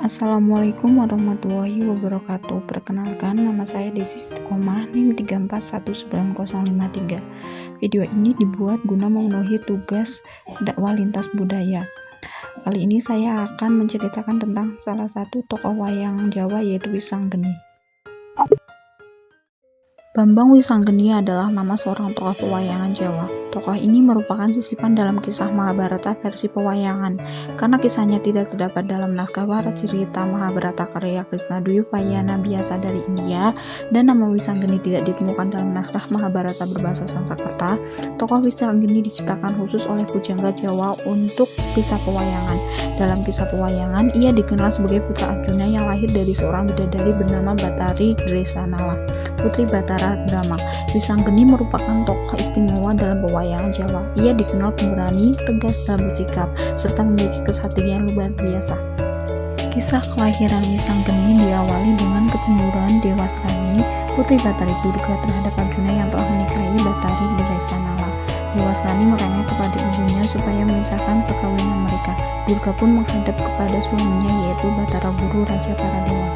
Assalamualaikum warahmatullahi wabarakatuh. Perkenalkan, nama saya Desi Istiqomah, NIM 34199053. Video ini dibuat guna memenuhi tugas dakwah lintas budaya. Kali ini saya akan menceritakan tentang salah satu tokoh wayang Jawa, yaitu Wisanggeni. Bambang Wisanggeni adalah nama seorang tokoh pewayangan Jawa. Tokoh ini merupakan sisipan dalam kisah Mahabharata versi pewayangan, karena kisahnya tidak terdapat dalam naskah Waracarita Mahabharata karya Krisnadwipayana biasa dari India, dan nama Wisanggeni tidak ditemukan dalam naskah Mahabharata berbahasa Sanskerta. Tokoh Wisanggeni diciptakan khusus oleh pujangga Jawa untuk kisah pewayangan. Dalam kisah pewayangan, ia dikenal sebagai putra Arjuna yang lahir dari seorang bidadari bernama Batari Dresanala, putri Batara Brahma. Wisanggeni merupakan tokoh istimewa dalam pewayangan Jawa. Ia dikenal pemberani, tegas dalam bersikap, serta memiliki kesatria yang luar biasa. Kisah kelahiran Wisanggeni diawali dengan kecemburuan Dewasrani, putri Batari Durga, terhadap Arjuna yang telah menikahi Batari Dresanala. Dewasrani merengek kepada ibunya supaya memisahkan perkawinan mereka. Durga pun menghadap kepada suaminya, yaitu Batara Guru, Raja para Dewa.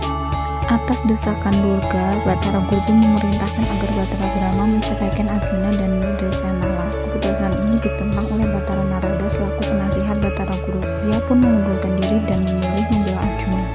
Atas desakan Durga, Batara Guru pun memerintahkan agar Batara Brahma menceraikan Arjuna dan Dresanala. Keputusan ini ditentang oleh Batara Narada selaku penasihat Batara Guru. Ia pun mengundurkan diri dan memilih membela Arjuna.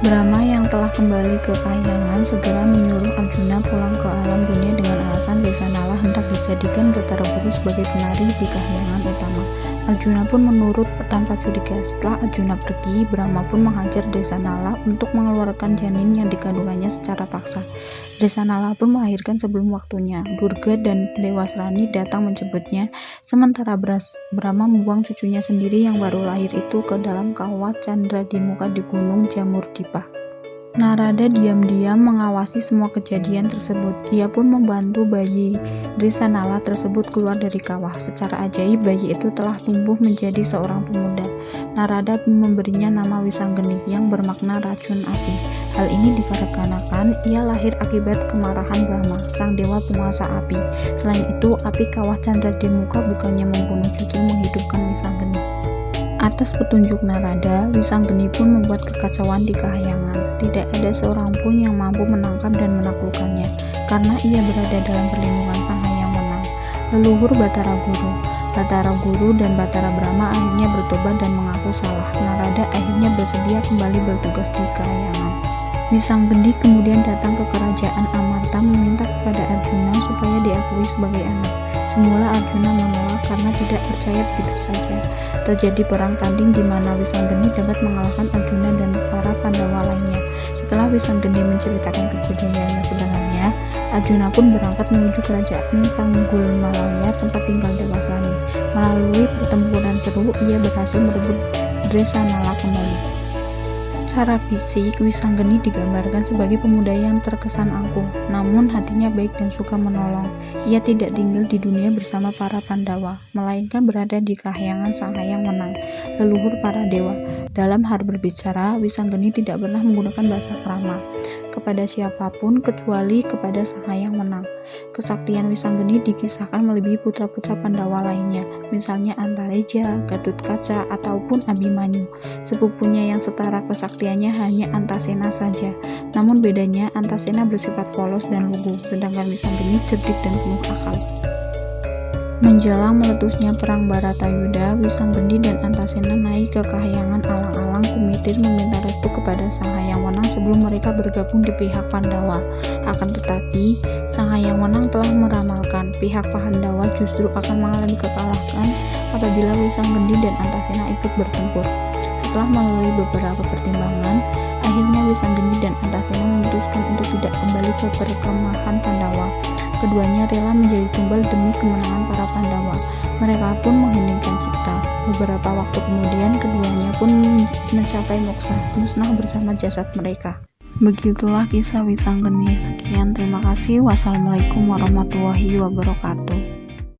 Brahma yang telah kembali ke kahyangan segera menyuruh Arjuna pulang ke alam dunia dengan alasan Dresanala hendak dijadikan Batara Guru sebagai penari di kahyangan utama. Arjuna pun menurut tanpa curiga. Setelah Arjuna pergi, Brahma pun menghajar Dresanala untuk mengeluarkan janin yang dikandungannya secara paksa. Dresanala pun melahirkan sebelum waktunya. Durga dan Dewasrani datang menjemputnya, sementara Brahma membuang cucunya sendiri yang baru lahir itu ke dalam kawah Candra di muka di gunung Jamurdipa. Narada diam-diam mengawasi semua kejadian tersebut. Ia pun membantu bayi Dresanala tersebut keluar dari kawah. Secara ajaib, bayi itu telah tumbuh menjadi seorang pemuda. Narada pun memberinya nama Wisanggeni yang bermakna racun api. Hal ini dikarenakan ia lahir akibat kemarahan Brahma, sang dewa penguasa api. Selain itu, api kawah Candra di muka bukannya membunuh, justru menghidupkan Wisanggeni. Atas petunjuk Narada, Wisanggeni pun membuat kekacauan di kahyangan. Tidak ada seorang pun yang mampu menangkap dan menaklukkannya, karena ia berada dalam perlindungan Sang Hyang Wenang, leluhur Batara Guru dan Batara Brahma akhirnya bertobat dan mengaku salah. Narada akhirnya bersedia kembali bertugas di kahyangan. Wisanggeni kemudian datang ke kerajaan Amarta meminta kepada Arjuna supaya diakui sebagai anak. Semula Arjuna menolak karena tidak percaya begitu saja. Terjadi perang tanding di mana Wisanggeni dapat mengalahkan Arjuna dan para Pandawa lainnya. Setelah Wisanggeni menceritakan kejadian yang sebenarnya, Arjuna pun berangkat menuju kerajaan Tanggulmalaya, tempat tinggal Dewasrani. Melalui pertempuran seru, ia berhasil merebut Dresanala kembali. Secara fisik, Wisanggeni digambarkan sebagai pemuda yang terkesan angkuh, namun hatinya baik dan suka menolong. Ia tidak tinggal di dunia bersama para Pandawa, melainkan berada di kahyangan Sang Hyang Wenang, leluhur para dewa. Dalam hal berbicara, Wisanggeni tidak pernah menggunakan bahasa krama kepada siapapun kecuali kepada Sang Hyang Wenang. Kesaktian Wisanggeni dikisahkan melebihi putra-putra Pandawa lainnya, misalnya Antareja, Gatotkaca, ataupun Abimanyu. Sepupunya yang setara kesaktiannya hanya Antasena saja. Namun bedanya, Antasena bersifat polos dan lugu, sedangkan Wisanggeni cerdik dan penuh akal. Menjelang meletusnya perang Baratayuda, Wisanggeni dan Antasena naik ke kahyangan alang-alang Kumitir meminta restu kepada Sang Hyang Wenang sebelum mereka bergabung di pihak Pandawa. Akan tetapi, Sang Hyang Wenang telah meramalkan pihak Pandawa justru akan mengalami kekalahan apabila Wisanggeni dan Antasena ikut bertempur. Setelah melalui beberapa pertimbangan, akhirnya Wisanggeni dan Antasena memutuskan untuk tidak kembali ke perkemahan Pandawa. Keduanya rela menjadi tumbal demi kemenangan para Pandawa. Mereka pun mengheningkan cipta. Beberapa waktu kemudian, keduanya pun mencapai moksa, musnah bersama jasad mereka. Begitulah kisah Wisanggeni. Sekian, terima kasih. Wassalamualaikum warahmatullahi wabarakatuh.